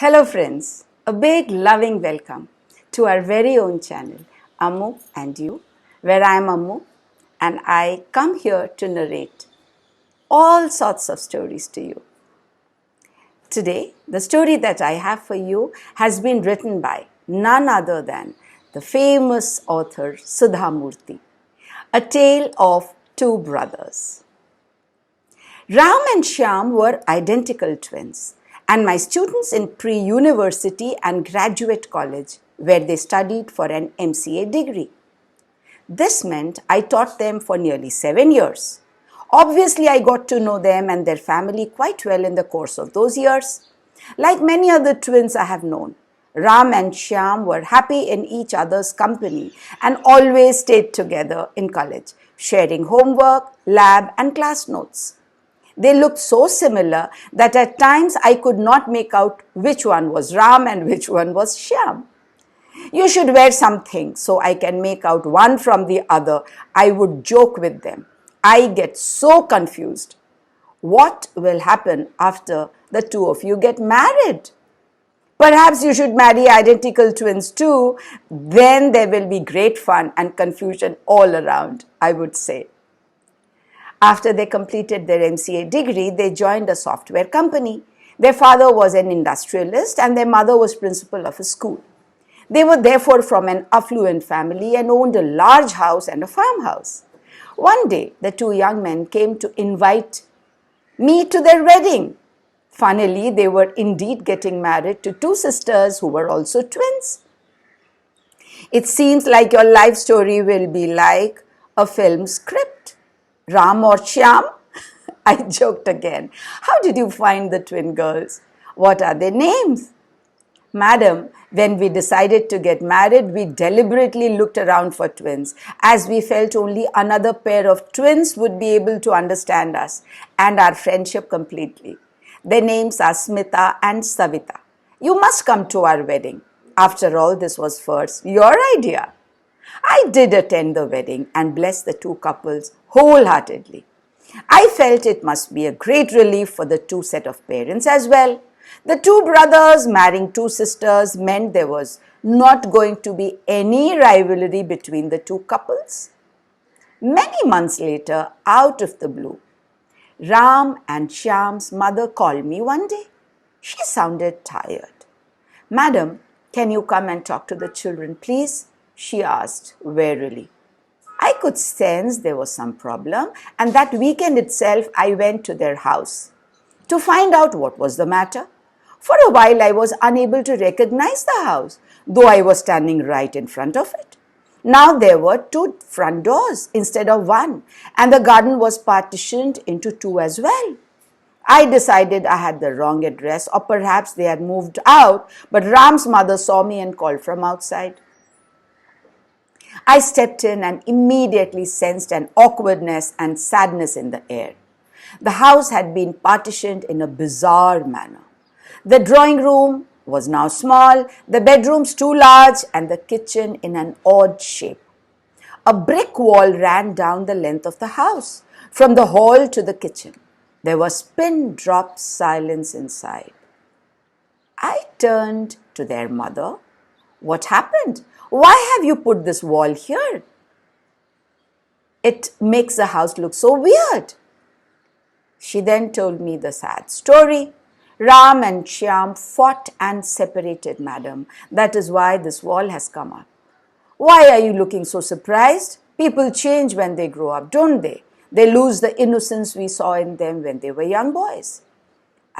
Hello friends, a big loving welcome to our very own channel, Ammu and You, where I am Ammu and I come here to narrate all sorts of stories to you. Today, the story that I have for you has been written by none other than the famous author Sudha Murthy, A Tale of Two Brothers. Ram and Shyam were identical twins, and my students in pre-university and graduate college, where they studied for an MCA degree. This meant I taught them for nearly 7 years. Obviously, I got to know them and their family quite well in the course of those years. Like many other twins I have known, Ram and Shyam were happy in each other's company and always stayed together in college, sharing homework, lab, and class notes. They looked so similar that at times I could not make out which one was Ram and which one was Shyam. You should wear something so I can make out one from the other, I would joke with them. I get so confused. What will happen after the two of you get married? Perhaps you should marry identical twins too. Then there will be great fun and confusion all around, I would say. After they completed their MCA degree, they joined a software company. Their father was an industrialist and their mother was principal of a school. They were therefore from an affluent family and owned a large house and a farmhouse. One day, the two young men came to invite me to their wedding. Funnily, they were indeed getting married to two sisters who were also twins. It seems like your life story will be like a film script. Ram or Shyam? I joked again. How did you find the twin girls? What are their names? Madam, when we decided to get married, we deliberately looked around for twins, as we felt only another pair of twins would be able to understand us and our friendship completely. Their names are Smita and Savita. You must come to our wedding. After all, this was first your idea. I did attend the wedding and blessed the two couples wholeheartedly. I felt it must be a great relief for the two set of parents as well. The two brothers marrying two sisters meant there was not going to be any rivalry between the two couples. Many months later, out of the blue, Ram and Shyam's mother called me one day. She sounded tired. Madam, can you come and talk to the children, please? She asked wearily. I could sense there was some problem, and that weekend itself I went to their house to find out what was the matter. For a while I was unable to recognize the house, though I was standing right in front of it. Now there were two front doors instead of one, and the garden was partitioned into two as well. I decided I had the wrong address, or perhaps they had moved out, but Ram's mother saw me and called from outside. I stepped in and immediately sensed an awkwardness and sadness in the air. The house had been partitioned in a bizarre manner. The drawing room was now small, the bedrooms too large, and the kitchen in an odd shape. A brick wall ran down the length of the house, from the hall to the kitchen. There was pin-drop silence inside. I turned to their mother. What happened? Why have you put this wall here? It makes the house look so weird. She then told me the sad story. Ram and Shyam fought and separated, madam. That is why this wall has come up. Why are you looking so surprised? People change when they grow up, don't they? They lose the innocence we saw in them when they were young boys.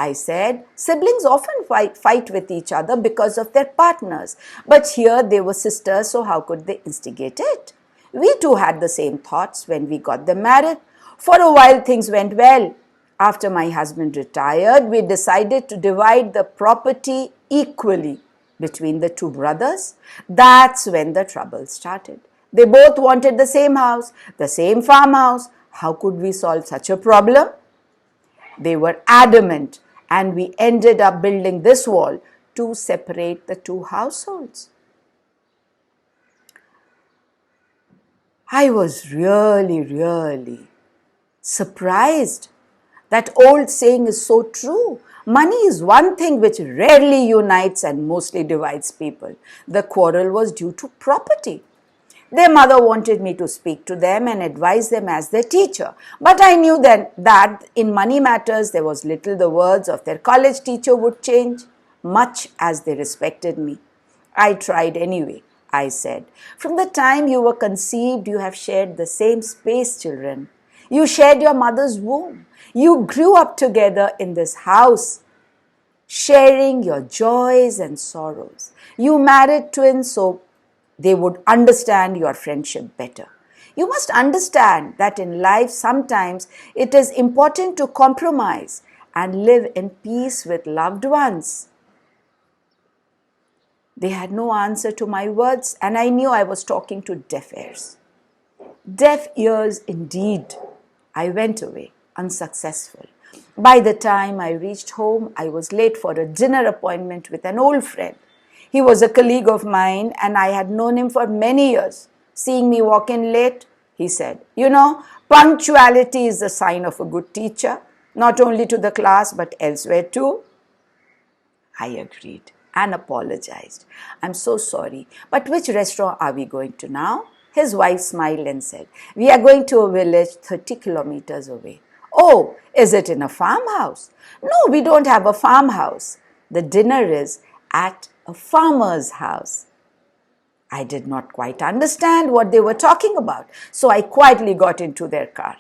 I said, siblings often fight with each other because of their partners. But here they were sisters, so how could they instigate it? We too had the same thoughts when we got them married. For a while things went well. After my husband retired, we decided to divide the property equally between the two brothers. That's when the trouble started. They both wanted the same house, the same farmhouse. How could we solve such a problem? They were adamant, and we ended up building this wall to separate the two households. I was really surprised. That old saying is so true. Money is one thing which rarely unites and mostly divides people. The quarrel was due to property. Their mother wanted me to speak to them and advise them as their teacher. But I knew then that in money matters there was little the words of their college teacher would change, much as they respected me. I tried anyway, I said. From the time you were conceived, you have shared the same space, children. You shared your mother's womb. You grew up together in this house, sharing your joys and sorrows. You married twins so they would understand your friendship better. You must understand that in life sometimes it is important to compromise and live in peace with loved ones. They had no answer to my words, and I knew I was talking to deaf ears. Deaf ears indeed. I went away, unsuccessful. By the time I reached home, I was late for a dinner appointment with an old friend. He was a colleague of mine and I had known him for many years. Seeing me walk in late, he said, "You know, punctuality is the sign of a good teacher, not only to the class but elsewhere too." I agreed and apologized. "I'm so sorry, but which restaurant are we going to now?" His wife smiled and said, "We are going to a village 30 kilometers away." "Oh, is it in a farmhouse?" "No, we don't have a farmhouse. The dinner is at a farmer's house." I did not quite understand what they were talking about, so I quietly got into their car.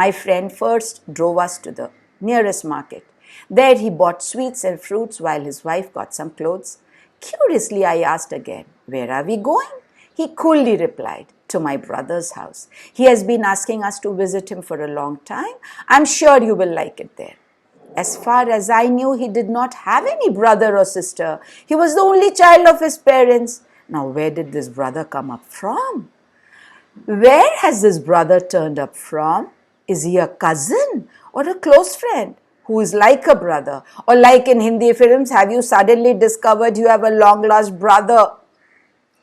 My friend first drove us to the nearest market. There he bought sweets and fruits while his wife got some clothes. Curiously, I asked again, "Where are we going?" He coolly replied, "To my brother's house. He has been asking us to visit him for a long time. I'm sure you will like it there." As far as I knew, he did not have any brother or sister. He was the only child of his parents. Now, where did this brother come up from? Where has this brother turned up from? Is he a cousin or a close friend who is like a brother? Or like in Hindi films, have you suddenly discovered you have a long-lost brother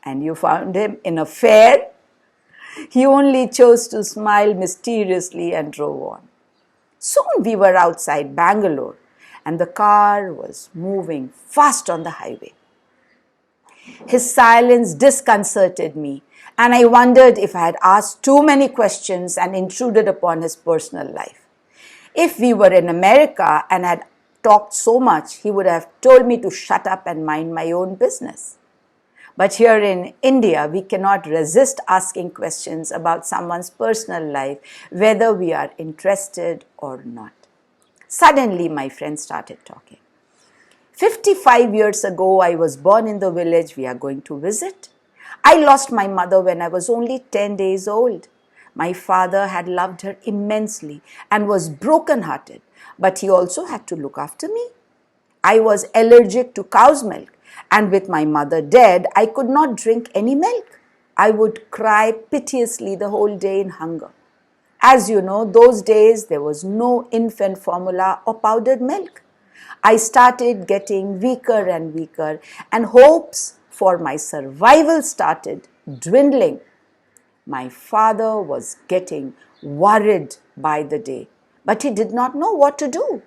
and you found him in a fair? He only chose to smile mysteriously and drove on. Soon we were outside Bangalore and the car was moving fast on the highway. His silence disconcerted me and I wondered if I had asked too many questions and intruded upon his personal life. If we were in America and had talked so much, he would have told me to shut up and mind my own business. But here in India, we cannot resist asking questions about someone's personal life, whether we are interested or not. Suddenly, my friend started talking. 55 years ago, I was born in the village we are going to visit. I lost my mother when I was only 10 days old. My father had loved her immensely and was broken-hearted, but he also had to look after me. I was allergic to cow's milk, and with my mother dead, I could not drink any milk. I would cry piteously the whole day in hunger. As you know, those days there was no infant formula or powdered milk. I started getting weaker and weaker, and hopes for my survival started dwindling. My father was getting worried by the day, but he did not know what to do.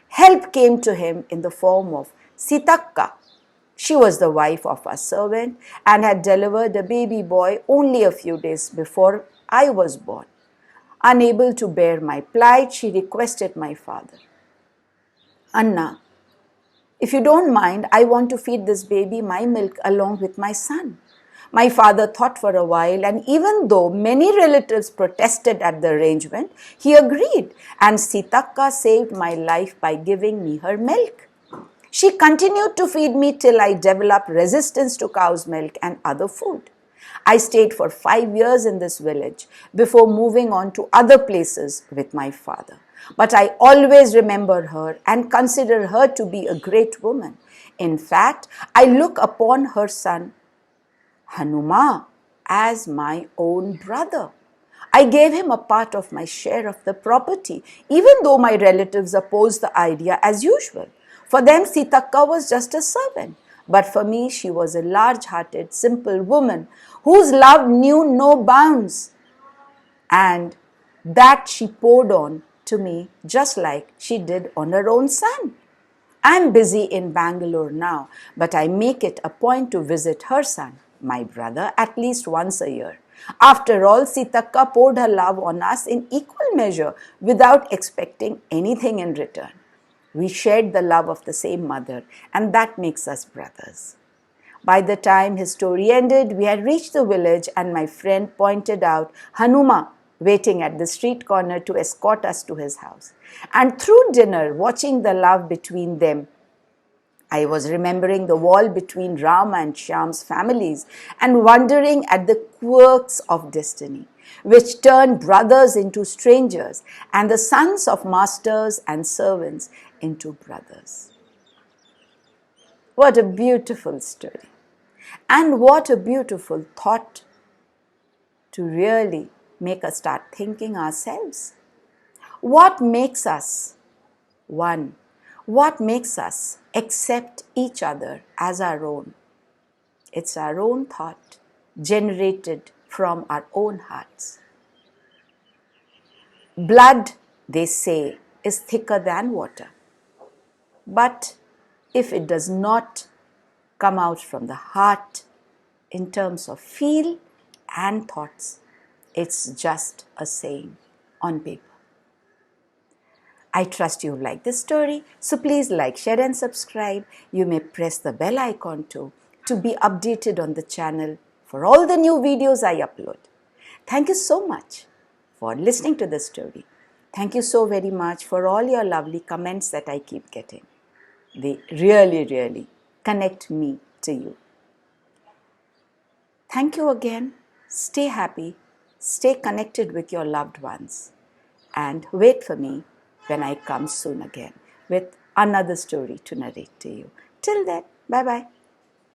Help came to him in the form of Sitakka. She was the wife of a servant and had delivered a baby boy only a few days before I was born. Unable to bear my plight, she requested my father, "Anna, if you don't mind, I want to feed this baby my milk along with my son." My father thought for a while, and even though many relatives protested at the arrangement, he agreed, and Sitakka saved my life by giving me her milk. She continued to feed me till I developed resistance to cow's milk and other food. I stayed for 5 years in this village before moving on to other places with my father. But I always remember her and consider her to be a great woman. In fact, I look upon her son, Hanuma, as my own brother. I gave him a part of my share of the property, even though my relatives opposed the idea as usual. For them, Sitakka was just a servant. But for me, she was a large-hearted, simple woman whose love knew no bounds. And that she poured on to me just like she did on her own son. I'm busy in Bangalore now, but I make it a point to visit her son, my brother, at least once a year. After all, Sitaka poured her love on us in equal measure without expecting anything in return. We shared the love of the same mother, and that makes us brothers. By the time his story ended, we had reached the village, and my friend pointed out Hanuma waiting at the street corner to escort us to his house. And through dinner, watching the love between them, I was remembering the wall between Rama and Shyam's families and wondering at the quirks of destiny, which turned brothers into strangers and the sons of masters and servants into brothers. What a beautiful story. And what a beautiful thought to really make us start thinking ourselves. What makes us one? What makes us accept each other as our own? It's our own thought generated from our own hearts. Blood, they say, is thicker than water. But if it does not come out from the heart in terms of feel and thoughts, it's just a saying on paper. I trust you like this story, so please like, share and subscribe. You may press the bell icon too to be updated on the channel for all the new videos I upload. Thank you so much for listening to this story. Thank you so very much for all your lovely comments that I keep getting. They really, really connect me to you. Thank you again. Stay happy, stay connected with your loved ones, and wait for me when I come soon again with another story to narrate to you. Till then, bye-bye.